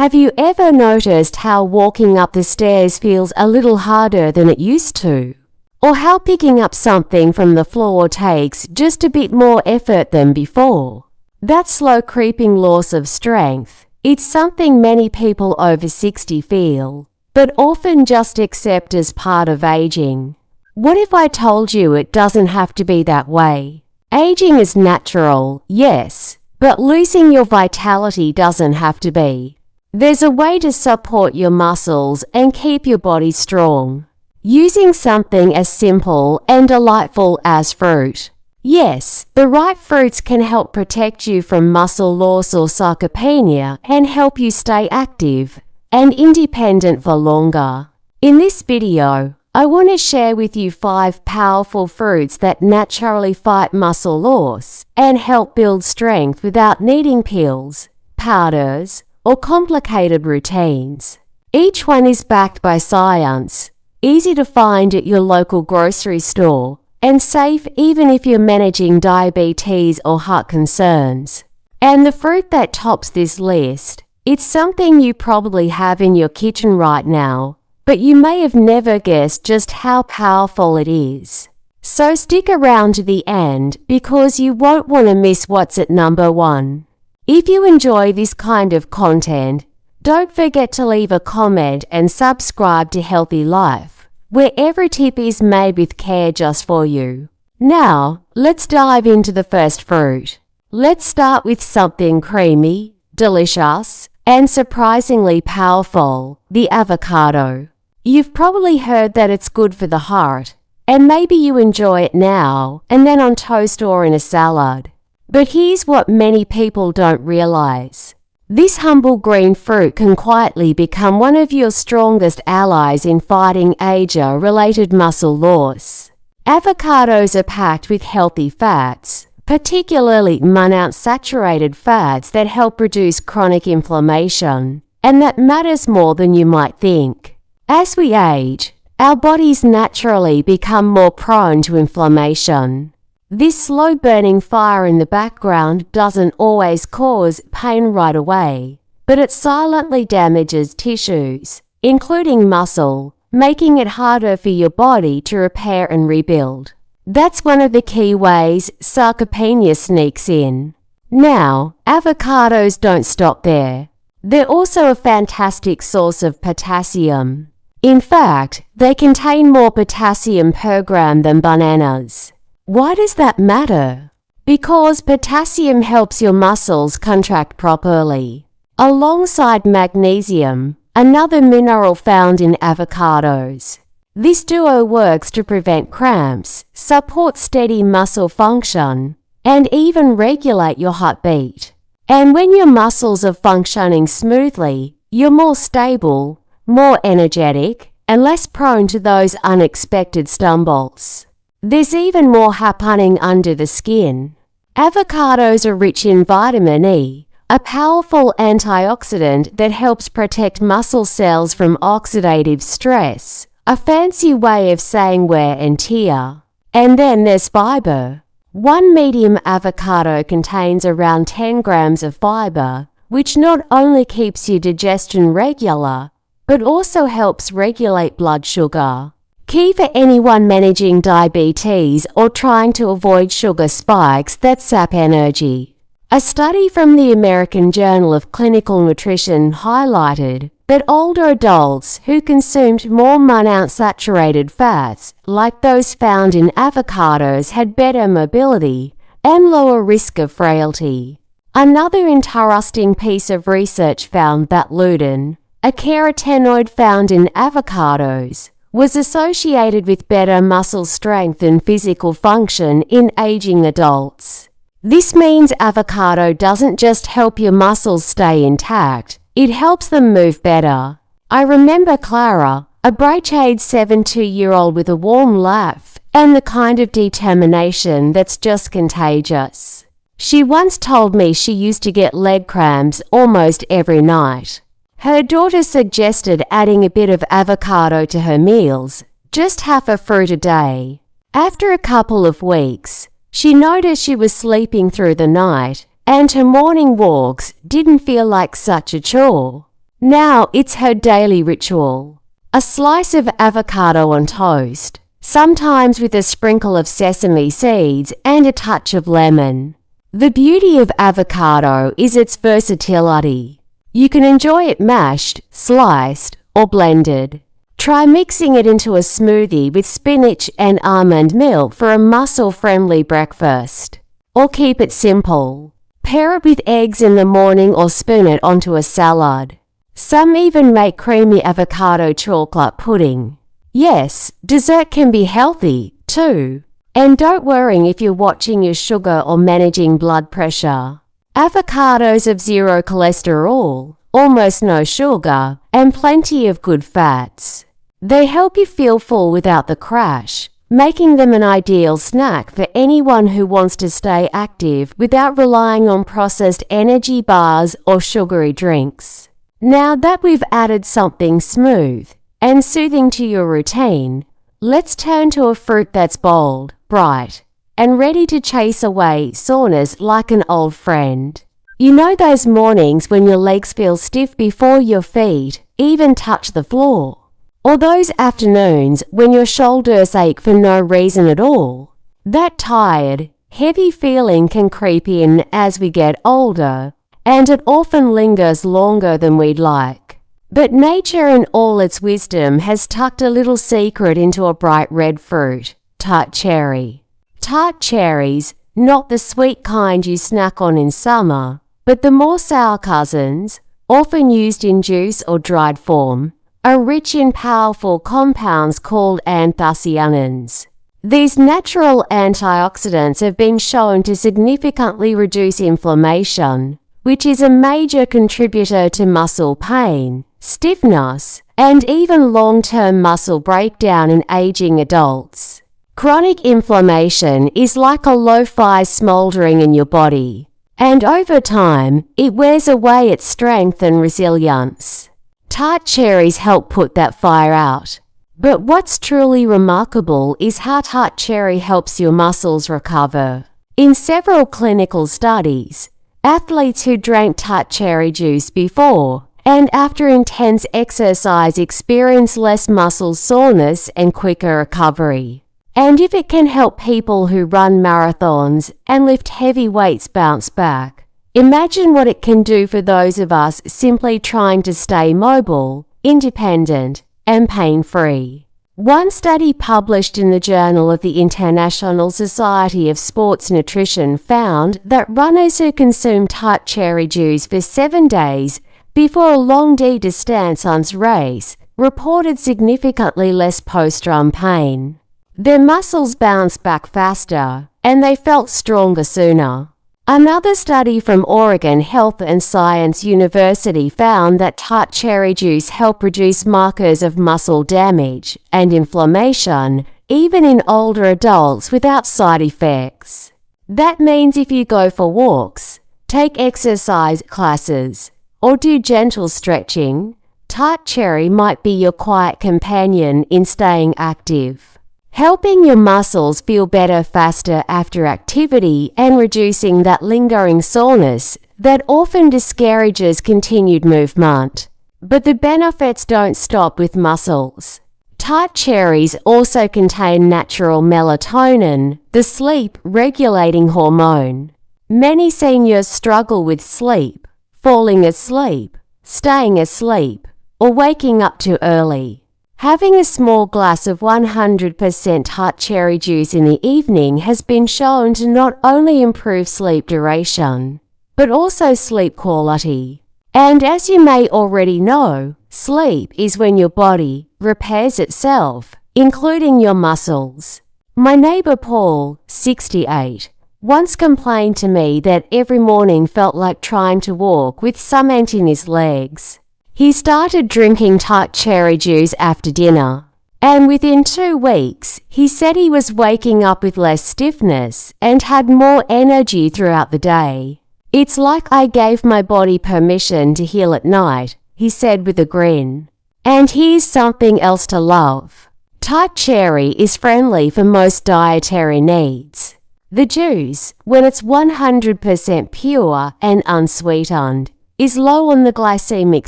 Have you ever noticed how walking up the stairs feels a little harder than it used to? Or how picking up something from the floor takes just a bit more effort than before? That slow creeping loss of strength, it's something many people over 60 feel, but often just accept as part of aging. What if I told you it doesn't have to be that way? Aging is natural, yes, but losing your vitality doesn't have to be. There's a way to support your muscles and keep your body strong, using something as simple and delightful as fruit. Yes, the right fruits can help protect you from muscle loss or sarcopenia and help you stay active and independent for longer. In this video, I want to share with you 5 powerful fruits that naturally fight muscle loss and help build strength without needing pills, powders, or complicated routines. Each one is backed by science, easy to find at your local grocery store, and safe even if you're managing diabetes or heart concerns. And the fruit that tops this list, it's something you probably have in your kitchen right now, but you may have never guessed just how powerful it is. So stick around to the end because you won't want to miss what's at number 1. If you enjoy this kind of content, don't forget to leave a comment and subscribe to Healthy Life, where every tip is made with care just for you. Now, let's dive into the first fruit. Let's start with something creamy, delicious, and surprisingly powerful, the avocado. You've probably heard that it's good for the heart, and maybe you enjoy it now and then on toast or in a salad. But here's what many people don't realize. This humble green fruit can quietly become one of your strongest allies in fighting age-related muscle loss. Avocados are packed with healthy fats, particularly monounsaturated fats that help reduce chronic inflammation, and that matters more than you might think. As we age, our bodies naturally become more prone to inflammation. This slow-burning fire in the background doesn't always cause pain right away, but it silently damages tissues, including muscle, making it harder for your body to repair and rebuild. That's one of the key ways sarcopenia sneaks in. Now, avocados don't stop there. They're also a fantastic source of potassium. In fact, they contain more potassium per gram than bananas. Why does that matter? Because potassium helps your muscles contract properly. Alongside magnesium, another mineral found in avocados. This duo works to prevent cramps, support steady muscle function, and even regulate your heartbeat. And when your muscles are functioning smoothly, you're more stable, more energetic, and less prone to those unexpected stumbles. There's even more happening under the skin. Avocados are rich in vitamin E, a powerful antioxidant that helps protect muscle cells from oxidative stress, a fancy way of saying wear and tear. And then there's fiber. One medium avocado contains around 10 grams of fiber, which not only keeps your digestion regular, but also helps regulate blood sugar. Key for anyone managing diabetes or trying to avoid sugar spikes that sap energy. A study from the American Journal of Clinical Nutrition highlighted that older adults who consumed more monounsaturated fats, like those found in avocados, had better mobility and lower risk of frailty. Another interesting piece of research found that lutein, a carotenoid found in avocados, was associated with better muscle strength and physical function in aging adults. This means avocado doesn't just help your muscles stay intact, it helps them move better. I remember Clara, a bright-eyed 72-year-old with a warm laugh and the kind of determination that's just contagious. She once told me she used to get leg cramps almost every night. Her daughter suggested adding a bit of avocado to her meals, just half a fruit a day. After a couple of weeks, she noticed she was sleeping through the night, and her morning walks didn't feel like such a chore. Now it's her daily ritual. A slice of avocado on toast, sometimes with a sprinkle of sesame seeds and a touch of lemon. The beauty of avocado is its versatility. You can enjoy it mashed, sliced, or blended. Try mixing it into a smoothie with spinach and almond milk for a muscle-friendly breakfast. Or keep it simple. Pair it with eggs in the morning or spoon it onto a salad. Some even make creamy avocado chocolate pudding. Yes, dessert can be healthy, too. And don't worry if you're watching your sugar or managing blood pressure. Avocados have zero cholesterol, almost no sugar, and plenty of good fats. They help you feel full without the crash, making them an ideal snack for anyone who wants to stay active without relying on processed energy bars or sugary drinks. Now that we've added something smooth and soothing to your routine, let's turn to a fruit that's bold, bright, and ready to chase away soreness like an old friend. You know those mornings when your legs feel stiff before your feet even touch the floor? Or those afternoons when your shoulders ache for no reason at all? That tired, heavy feeling can creep in as we get older, and it often lingers longer than we'd like. But nature in all its wisdom has tucked a little secret into a bright red fruit, tart cherry. Tart cherries, not the sweet kind you snack on in summer, but the more sour cousins, often used in juice or dried form, are rich in powerful compounds called anthocyanins. These natural antioxidants have been shown to significantly reduce inflammation, which is a major contributor to muscle pain, stiffness, and even long-term muscle breakdown in aging adults. Chronic inflammation is like a low fire smoldering in your body, and over time, it wears away its strength and resilience. Tart cherries help put that fire out. But what's truly remarkable is how tart cherry helps your muscles recover. In several clinical studies, athletes who drank tart cherry juice before and after intense exercise experience less muscle soreness and quicker recovery. And if it can help people who run marathons and lift heavy weights bounce back, imagine what it can do for those of us simply trying to stay mobile, independent, and pain-free. One study published in the Journal of the International Society of Sports Nutrition found that runners who consumed tart cherry juice for 7 days before a long distance race reported significantly less post-run pain. Their muscles bounced back faster, and they felt stronger sooner. Another study from Oregon Health and Science University found that tart cherry juice helped reduce markers of muscle damage and inflammation, even in older adults without side effects. That means if you go for walks, take exercise classes, or do gentle stretching, tart cherry might be your quiet companion in staying active, helping your muscles feel better faster after activity and reducing that lingering soreness that often discourages continued movement. But the benefits don't stop with muscles. Tart cherries also contain natural melatonin, the sleep-regulating hormone. Many seniors struggle with sleep, falling asleep, staying asleep, or waking up too early. Having a small glass of 100% tart cherry juice in the evening has been shown to not only improve sleep duration, but also sleep quality. And as you may already know, sleep is when your body repairs itself, including your muscles. My neighbor Paul, 68, once complained to me that every morning felt like trying to walk with cement in his legs. He started drinking tart cherry juice after dinner, and within 2 weeks, he said he was waking up with less stiffness and had more energy throughout the day. "It's like I gave my body permission to heal at night," he said with a grin. And here's something else to love. Tart cherry is friendly for most dietary needs. The juice, when it's 100% pure and unsweetened, is low on the glycemic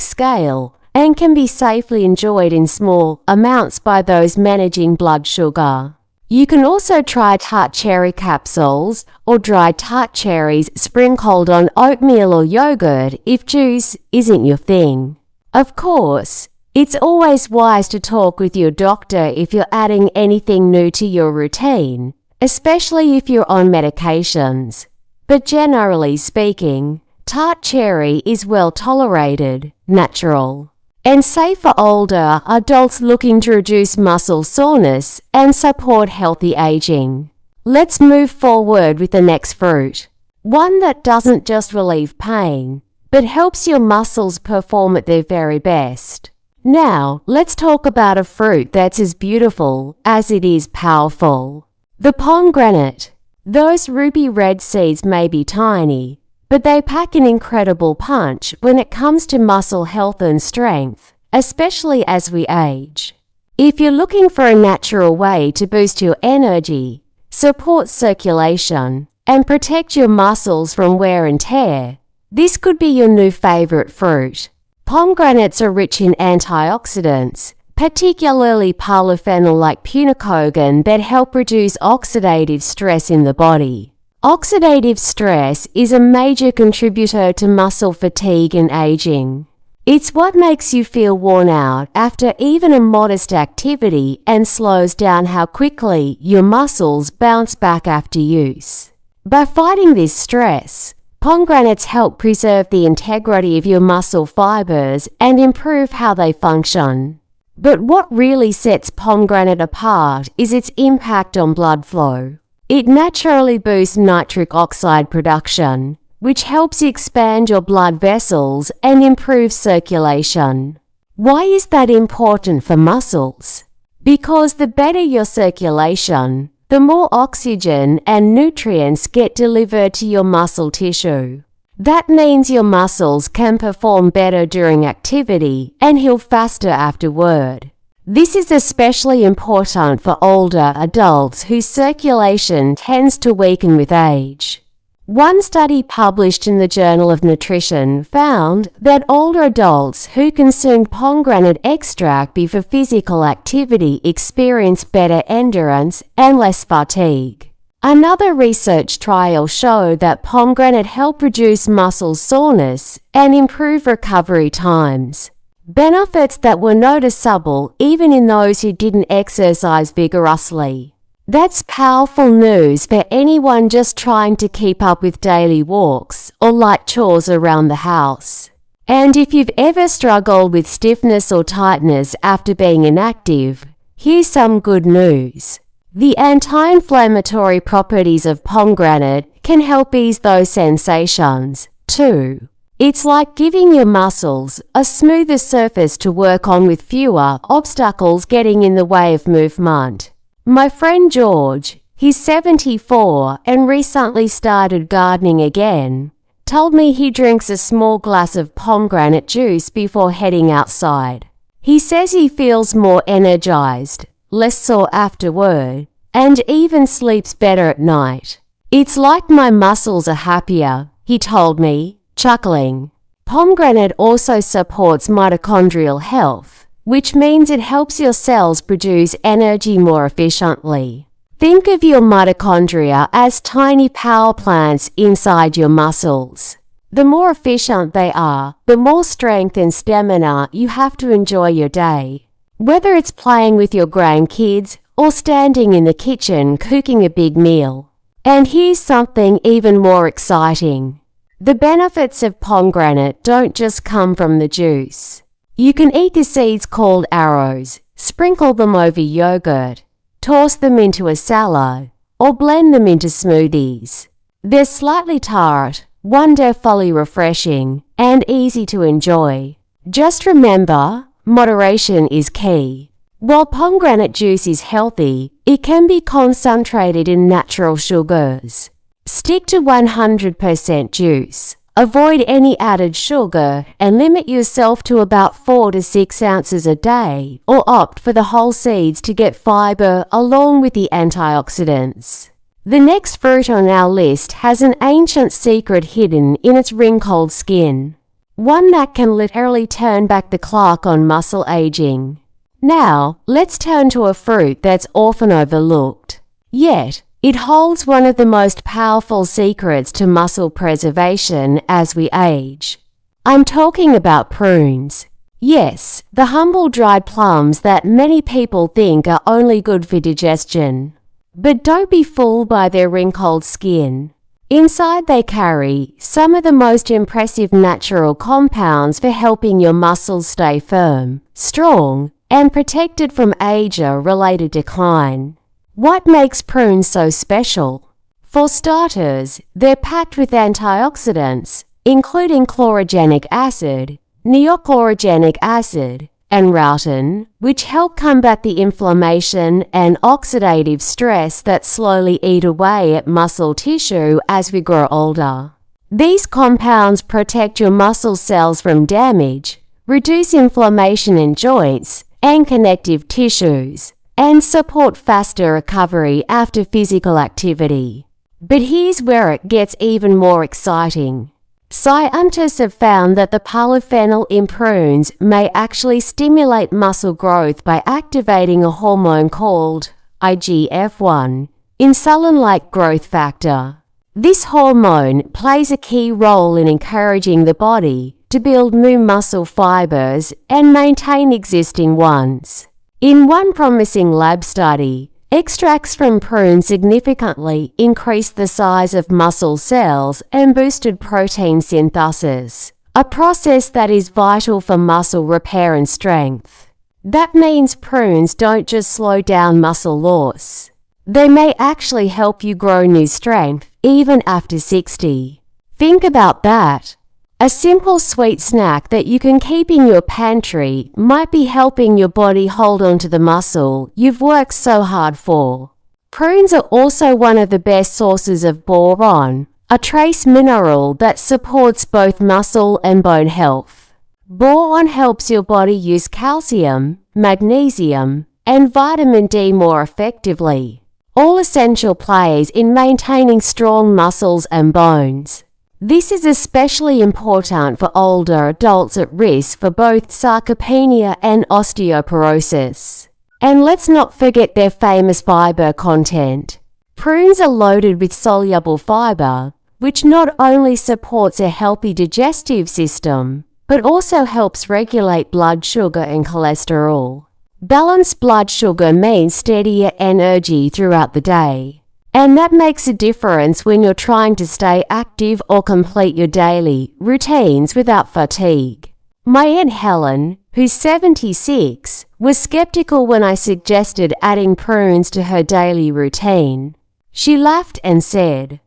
scale and can be safely enjoyed in small amounts by those managing blood sugar. You can also try tart cherry capsules or dried tart cherries sprinkled on oatmeal or yogurt if juice isn't your thing. Of course, it's always wise to talk with your doctor if you're adding anything new to your routine, especially if you're on medications. But generally speaking, tart cherry is well tolerated, natural, and safe for older adults looking to reduce muscle soreness and support healthy aging. Let's move forward with the next fruit. One that doesn't just relieve pain, but helps your muscles perform at their very best. Now, let's talk about a fruit that's as beautiful as it is powerful. The pomegranate. Those ruby red seeds may be tiny, but they pack an incredible punch when it comes to muscle health and strength, especially as we age. If you're looking for a natural way to boost your energy, support circulation, and protect your muscles from wear and tear, this could be your new favorite fruit. Pomegranates are rich in antioxidants, particularly polyphenol like punicogin that help reduce oxidative stress in the body. Oxidative stress is a major contributor to muscle fatigue and aging. It's what makes you feel worn out after even a modest activity and slows down how quickly your muscles bounce back after use. By fighting this stress, pomegranates help preserve the integrity of your muscle fibers and improve how they function. But what really sets pomegranate apart is its impact on blood flow. It naturally boosts nitric oxide production, which helps expand your blood vessels and improve circulation. Why is that important for muscles? Because the better your circulation, the more oxygen and nutrients get delivered to your muscle tissue. That means your muscles can perform better during activity and heal faster afterward. This is especially important for older adults whose circulation tends to weaken with age. One study published in the Journal of Nutrition found that older adults who consumed pomegranate extract before physical activity experienced better endurance and less fatigue. Another research trial showed that pomegranate helped reduce muscle soreness and improve recovery times. Benefits that were noticeable even in those who didn't exercise vigorously. That's powerful news for anyone just trying to keep up with daily walks or light chores around the house. And if you've ever struggled with stiffness or tightness after being inactive, here's some good news. The anti-inflammatory properties of pomegranate can help ease those sensations, too. It's like giving your muscles a smoother surface to work on with fewer obstacles getting in the way of movement. My friend George, he's 74 and recently started gardening again, told me he drinks a small glass of pomegranate juice before heading outside. He says he feels more energized, less sore afterward, and even sleeps better at night. It's like my muscles are happier, he told me, chuckling. Pomegranate also supports mitochondrial health, which means it helps your cells produce energy more efficiently. Think of your mitochondria as tiny power plants inside your muscles. The more efficient they are, the more strength and stamina you have to enjoy your day. Whether it's playing with your grandkids or standing in the kitchen cooking a big meal. And here's something even more exciting. The benefits of pomegranate don't just come from the juice. You can eat the seeds called arrows, sprinkle them over yogurt, toss them into a salad, or blend them into smoothies. They're slightly tart, wonderfully refreshing, and easy to enjoy. Just remember, moderation is key. While pomegranate juice is healthy, it can be concentrated in natural sugars. Stick to 100% juice. Avoid any added sugar and limit yourself to about 4 to 6 ounces a day, or opt for the whole seeds to get fiber along with the antioxidants. The next fruit on our list has an ancient secret hidden in its wrinkled skin. one that can literally turn back the clock on muscle aging. Now, let's turn to a fruit that's often overlooked. Yet, it holds one of the most powerful secrets to muscle preservation as we age. I'm talking about prunes. Yes, the humble dried plums that many people think are only good for digestion. But don't be fooled by their wrinkled skin. Inside they carry some of the most impressive natural compounds for helping your muscles stay firm, strong, and protected from age-related decline. What makes prunes so special? For starters, they're packed with antioxidants, including chlorogenic acid, neochlorogenic acid, and rutin, which help combat the inflammation and oxidative stress that slowly eat away at muscle tissue as we grow older. These compounds protect your muscle cells from damage, reduce inflammation in joints and connective tissues, and support faster recovery after physical activity. But here's where it gets even more exciting. Scientists have found that the polyphenol in prunes may actually stimulate muscle growth by activating a hormone called IGF-1, insulin-like growth factor. This hormone plays a key role in encouraging the body to build new muscle fibers and maintain existing ones. In one promising lab study, extracts from prunes significantly increased the size of muscle cells and boosted protein synthesis, a process that is vital for muscle repair and strength. That means prunes don't just slow down muscle loss. They may actually help you grow new strength even after 60. Think about that. A simple sweet snack that you can keep in your pantry might be helping your body hold on to the muscle you've worked so hard for. Prunes are also one of the best sources of boron, a trace mineral that supports both muscle and bone health. Boron helps your body use calcium, magnesium, and vitamin D more effectively, all essential players in maintaining strong muscles and bones. This is especially important for older adults at risk for both sarcopenia and osteoporosis. And let's not forget their famous fiber content. Prunes are loaded with soluble fiber, which not only supports a healthy digestive system, but also helps regulate blood sugar and cholesterol. Balanced blood sugar means steadier energy throughout the day. And that makes a difference when you're trying to stay active or complete your daily routines without fatigue. My Aunt Helen, who's 76, was skeptical when I suggested adding prunes to her daily routine. She laughed and said,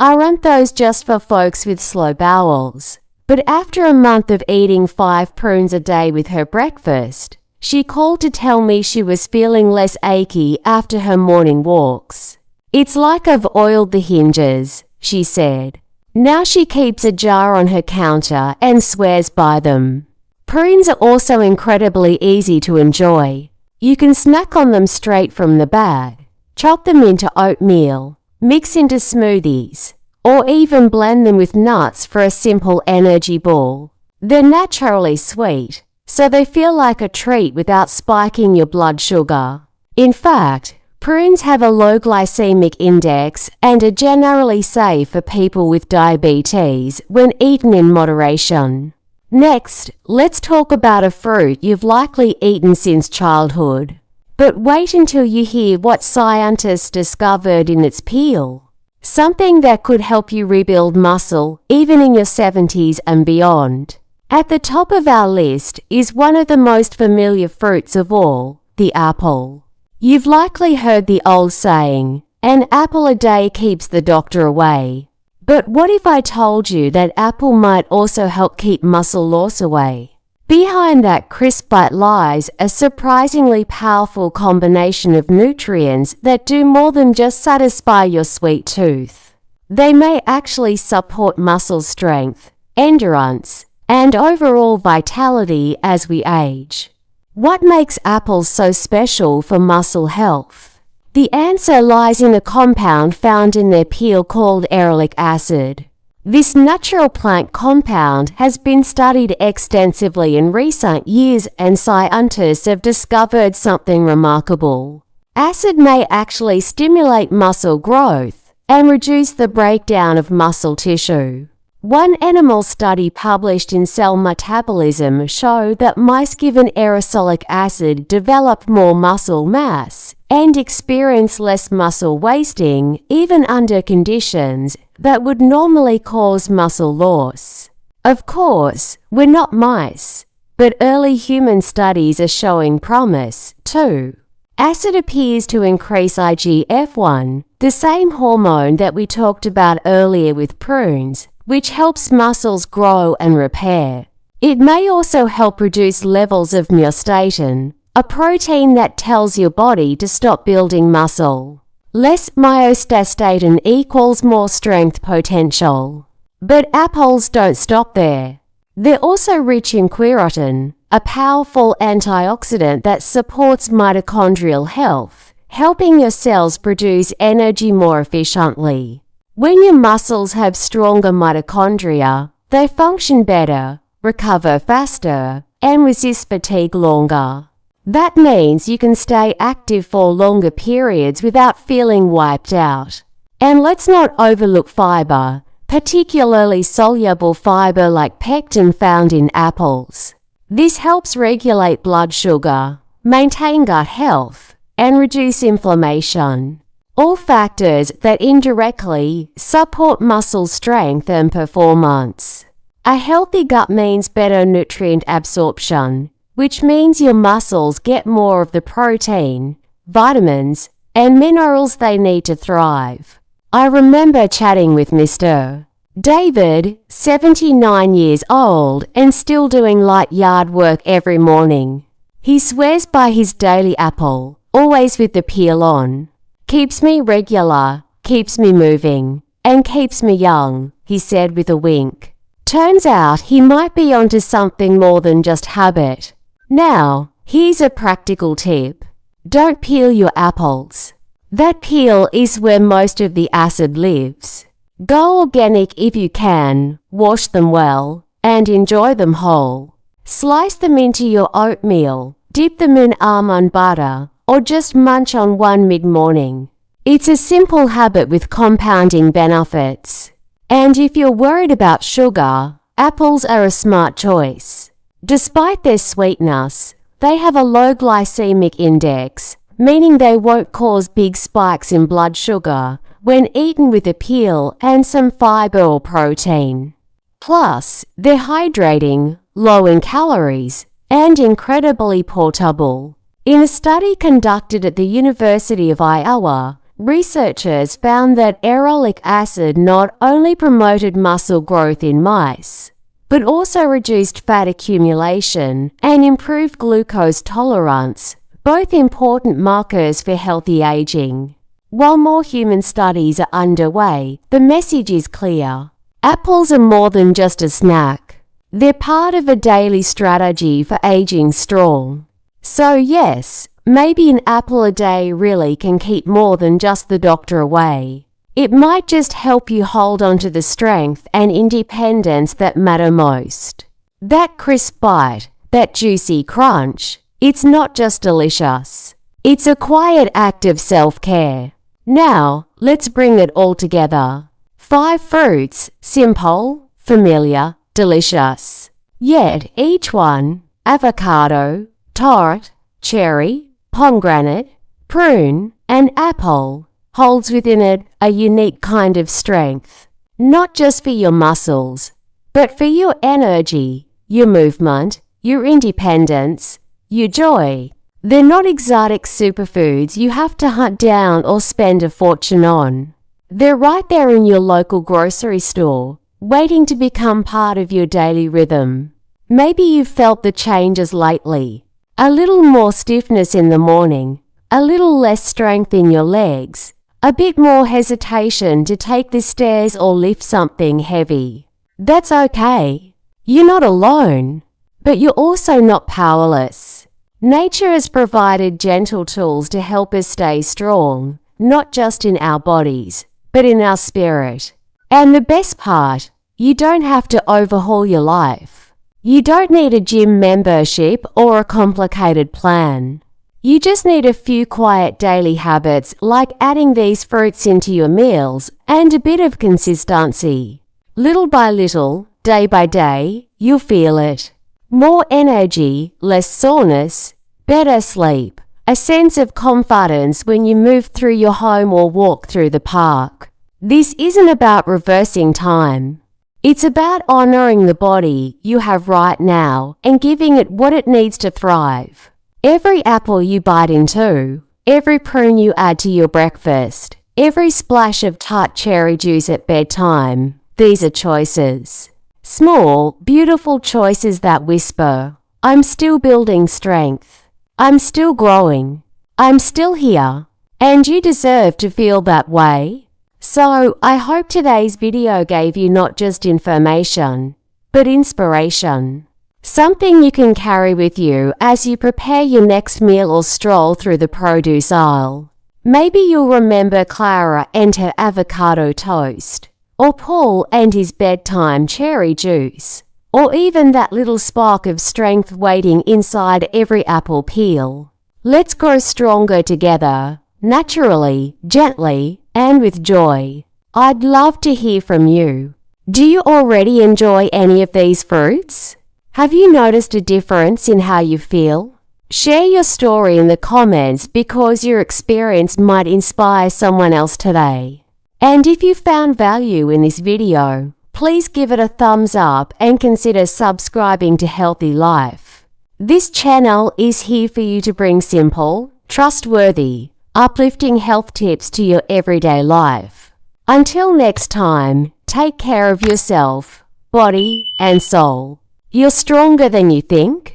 "Aren't those just for folks with slow bowels?" But after a month of eating 5 prunes a day with her breakfast, she called to tell me she was feeling less achy after her morning walks. "It's like I've oiled the hinges," she said. Now she keeps a jar on her counter and swears by them. Prunes are also incredibly easy to enjoy. You can snack on them straight from the bag, chop them into oatmeal, mix into smoothies, or even blend them with nuts for a simple energy ball. They're naturally sweet, so they feel like a treat without spiking your blood sugar. In fact, prunes have a low glycemic index and are generally safe for people with diabetes when eaten in moderation. Next, let's talk about a fruit you've likely eaten since childhood. But wait until you hear what scientists discovered in its peel. Something that could help you rebuild muscle even in your 70s and beyond. At the top of our list is one of the most familiar fruits of all, the apple. You've likely heard the old saying, "An apple a day keeps the doctor away." But what if I told you that apple might also help keep muscle loss away? Behind that crisp bite lies a surprisingly powerful combination of nutrients that do more than just satisfy your sweet tooth. They may actually support muscle strength, endurance, and overall vitality as we age. What makes apples so special for muscle health? The answer lies in a compound found in their peel called arylic acid. This natural plant compound has been studied extensively in recent years, and scientists have discovered something remarkable. Acid may actually stimulate muscle growth and reduce the breakdown of muscle tissue. One animal study published in Cell Metabolism showed that mice given aerosolic acid developed more muscle mass and experienced less muscle wasting, even under conditions that would normally cause muscle loss. Of course, we're not mice, but early human studies are showing promise, too. Acid appears to increase IGF-1, the same hormone that we talked about earlier with prunes, which helps muscles grow and repair. It may also help reduce levels of myostatin, a protein that tells your body to stop building muscle. Less myostatin equals more strength potential. But apples don't stop there. They're also rich in quercetin, a powerful antioxidant that supports mitochondrial health, helping your cells produce energy more efficiently. When your muscles have stronger mitochondria, they function better, recover faster, and resist fatigue longer. That means you can stay active for longer periods without feeling wiped out. And let's not overlook fiber, particularly soluble fiber like pectin found in apples. This helps regulate blood sugar, maintain gut health, and reduce inflammation. All factors that indirectly support muscle strength and performance. A healthy gut means better nutrient absorption, which means your muscles get more of the protein, vitamins, and minerals they need to thrive. I remember chatting with Mr. David, 79 years old and still doing light yard work every morning. He swears by his daily apple, always with the peel on. Keeps me regular, keeps me moving, and keeps me young, he said with a wink. Turns out he might be onto something more than just habit. Now, here's a practical tip. Don't peel your apples. That peel is where most of the acid lives. Go organic if you can, wash them well, and enjoy them whole. Slice them into your oatmeal, dip them in almond butter, or just munch on one mid-morning. It's a simple habit with compounding benefits. And if you're worried about sugar, apples are a smart choice. Despite their sweetness, they have a low glycemic index, meaning they won't cause big spikes in blood sugar when eaten with a peel and some fiber or protein. Plus, they're hydrating, low in calories, and incredibly portable. In a study conducted at the University of Iowa, researchers found that aerolic acid not only promoted muscle growth in mice, but also reduced fat accumulation and improved glucose tolerance, both important markers for healthy aging. While more human studies are underway, the message is clear. Apples are more than just a snack. They're part of a daily strategy for aging strong. So yes, maybe an apple a day really can keep more than just the doctor away. It might just help you hold on to the strength and independence that matter most. That crisp bite, that juicy crunch, it's not just delicious. It's a quiet act of self-care. Now, let's bring it all together. 5 fruits, simple, familiar, delicious. Yet each one, avocado, tart, cherry, pomegranate, prune, and apple, holds within it a unique kind of strength, not just for your muscles, but for your energy, your movement, your independence, your joy. They're not exotic superfoods you have to hunt down or spend a fortune on. They're right there in your local grocery store, waiting to become part of your daily rhythm. Maybe you've felt the changes lately. A little more stiffness in the morning, a little less strength in your legs, a bit more hesitation to take the stairs or lift something heavy. That's okay. You're not alone, but you're also not powerless. Nature has provided gentle tools to help us stay strong, not just in our bodies, but in our spirit. And the best part, You don't have to overhaul your life. You don't need a gym membership or a complicated plan. You just need a few quiet daily habits like adding these fruits into your meals and a bit of consistency. Little by little, day by day, you'll feel it. More energy, less soreness, better sleep, a sense of confidence when you move through your home or walk through the park. This isn't about reversing time. It's about honoring the body you have right now and giving it what it needs to thrive. Every apple you bite into, every prune you add to your breakfast, every splash of tart cherry juice at bedtime, these are choices. Small, beautiful choices that whisper, I'm still building strength. I'm still growing. I'm still here. And you deserve to feel that way. So, I hope today's video gave you not just information, but inspiration. Something you can carry with you as you prepare your next meal or stroll through the produce aisle. Maybe you'll remember Clara and her avocado toast, or Paul and his bedtime cherry juice, or even that little spark of strength waiting inside every apple peel. Let's grow stronger together, naturally, gently, and with joy. I'd love to hear from you. Do you already enjoy any of these fruits? Have you noticed a difference in how you feel? Share your story in the comments because your experience might inspire someone else today. And if you found value in this video, please give it a thumbs up and consider subscribing to Healthy Life. This channel is here for you to bring simple, trustworthy, uplifting health tips to your everyday life. Until next time, take care of yourself, body, and soul. You're stronger than you think.